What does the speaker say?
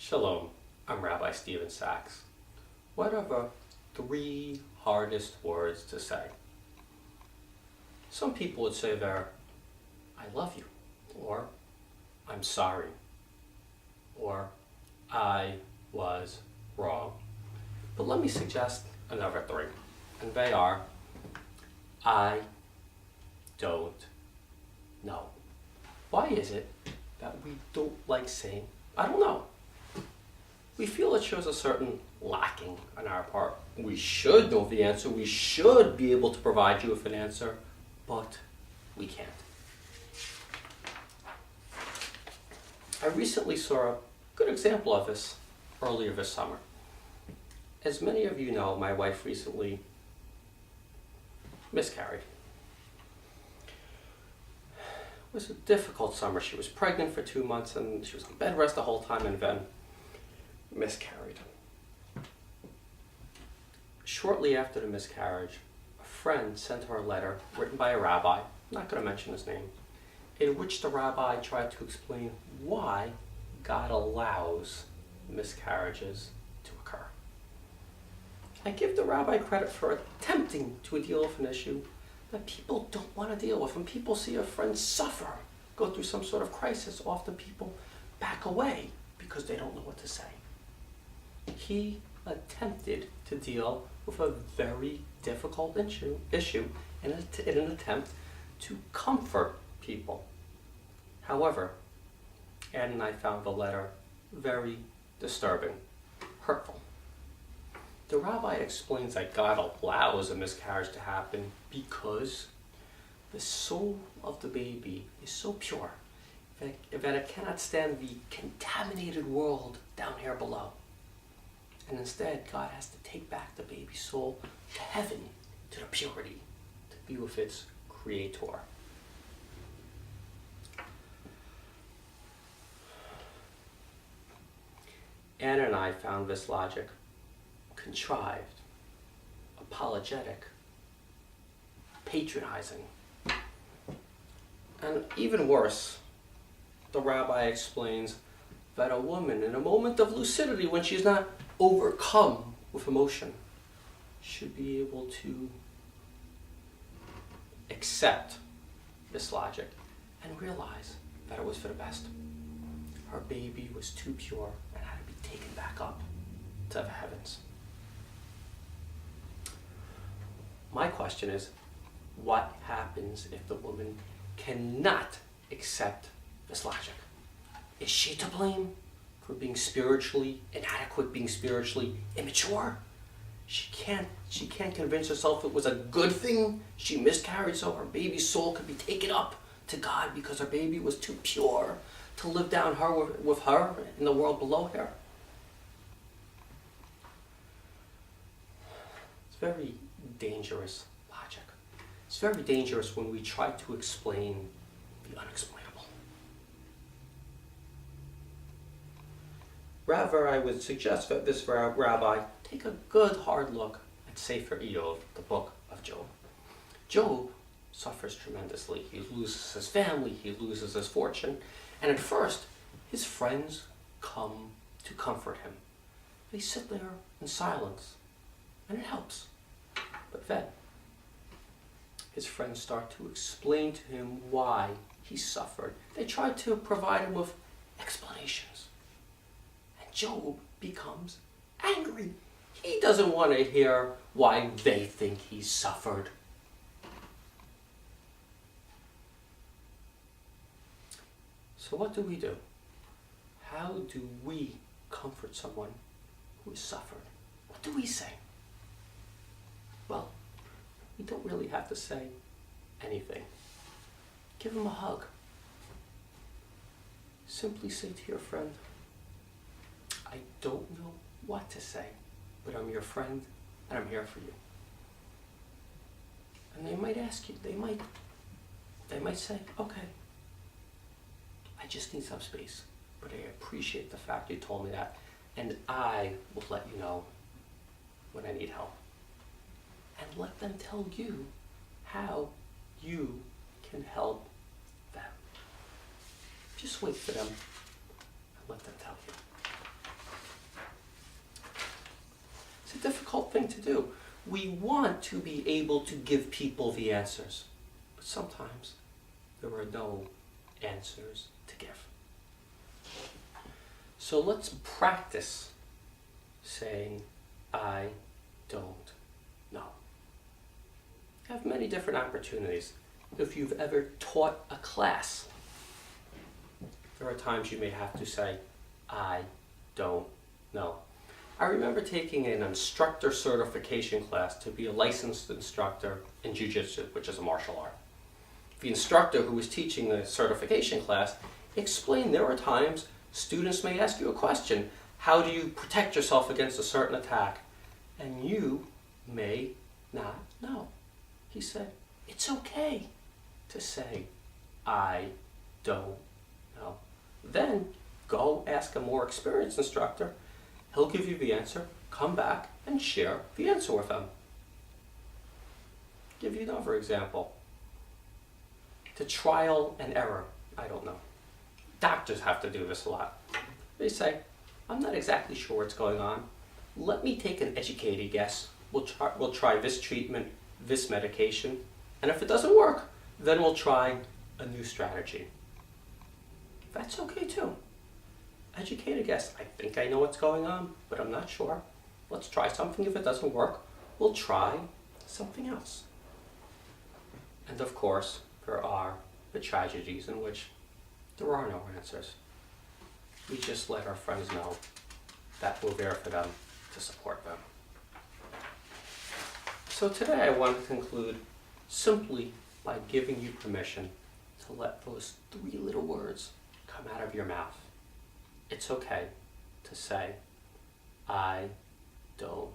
Shalom, I'm Rabbi Stephen Sachs. What are the three hardest words to say? Some people would say they're, I love you, or I'm sorry, or I was wrong. But let me suggest another three, and they are, I don't know. Why is it that we don't like saying, I don't know? We feel it shows a certain lacking on our part. We should know the answer. We should be able to provide you with an answer, but we can't. I recently saw a good example of this earlier this summer. As many of you know, my wife recently miscarried. It was a difficult summer. She was pregnant for 2 months and she was on bed rest the whole time and then miscarried. Shortly after the miscarriage, a friend sent her a letter written by a rabbi, I'm not going to mention his name, in which the rabbi tried to explain why God allows miscarriages to occur. I give the rabbi credit for attempting to deal with an issue that people don't want to deal with. When people see a friend suffer, go through some sort of crisis, often people back away because they don't know what to say. He attempted to deal with a very difficult issue in an attempt to comfort people. However, Ann and I found the letter very disturbing, hurtful. The rabbi explains that God allows a miscarriage to happen because the soul of the baby is so pure that it cannot stand the contaminated world down here below. And instead, God has to take back the baby's soul to heaven, to the purity, to be with its creator. Anna and I found this logic contrived, apologetic, patronizing. And even worse, the rabbi explains that a woman in a moment of lucidity, when she's not overcome with emotion, should be able to accept this logic and realize that it was for the best. Her baby was too pure and had to be taken back up to the heavens. My question is, what happens if the woman cannot accept this logic? Is she to blame for being spiritually inadequate, being spiritually immature? She can't convince herself it was a good thing she miscarried so her baby's soul could be taken up to God because her baby was too pure to live down with her in the world below her. It's very dangerous logic. It's very dangerous when we try to explain the unexplainable. Rather, I would suggest that this rabbi take a good hard look at Sefer Eov, the book of Job. Job suffers tremendously. He loses his family, he loses his fortune, and at first, his friends come to comfort him. They sit there in silence, and it helps. But then, his friends start to explain to him why he suffered. They try to provide him with explanations. And Job becomes angry. He doesn't want to hear why they think he suffered. So what do we do? How do we comfort someone who has suffered? What do we say? Well, you don't really have to say anything. Give them a hug. Simply say to your friend, I don't know what to say, but I'm your friend and I'm here for you. And they might ask you, they might say, okay, I just need some space, but I appreciate the fact you told me that, and I will let you know when I need help. And let them tell you how you can help them. Just wait for them and let them tell you. difficult thing to do. We want to be able to give people the answers, but sometimes there are no answers to give. So let's practice saying, I don't know. You have many different opportunities. If you've ever taught a class, there are times you may have to say, I don't know. I remember taking an instructor certification class to be a licensed instructor in Jiu-Jitsu, which is a martial art. The instructor who was teaching the certification class explained there are times students may ask you a question. How do you protect yourself against a certain attack? And you may not know. He said, it's okay to say, I don't know. Then go ask a more experienced instructor. He'll give you the answer, come back and share the answer with them. Give you another example. The trial and error, I don't know. Doctors have to do this a lot. They say, I'm not exactly sure what's going on. Let me take an educated guess. We'll try this treatment, this medication, and if it doesn't work, then we'll try a new strategy. That's okay too. Educated guess, I think I know what's going on, but I'm not sure. Let's try something. If it doesn't work, we'll try something else. And of course, there are the tragedies in which there are no answers. We just let our friends know that we're there for them to support them. So today I want to conclude simply by giving you permission to let those 3 little words come out of your mouth. It's okay to say, I don't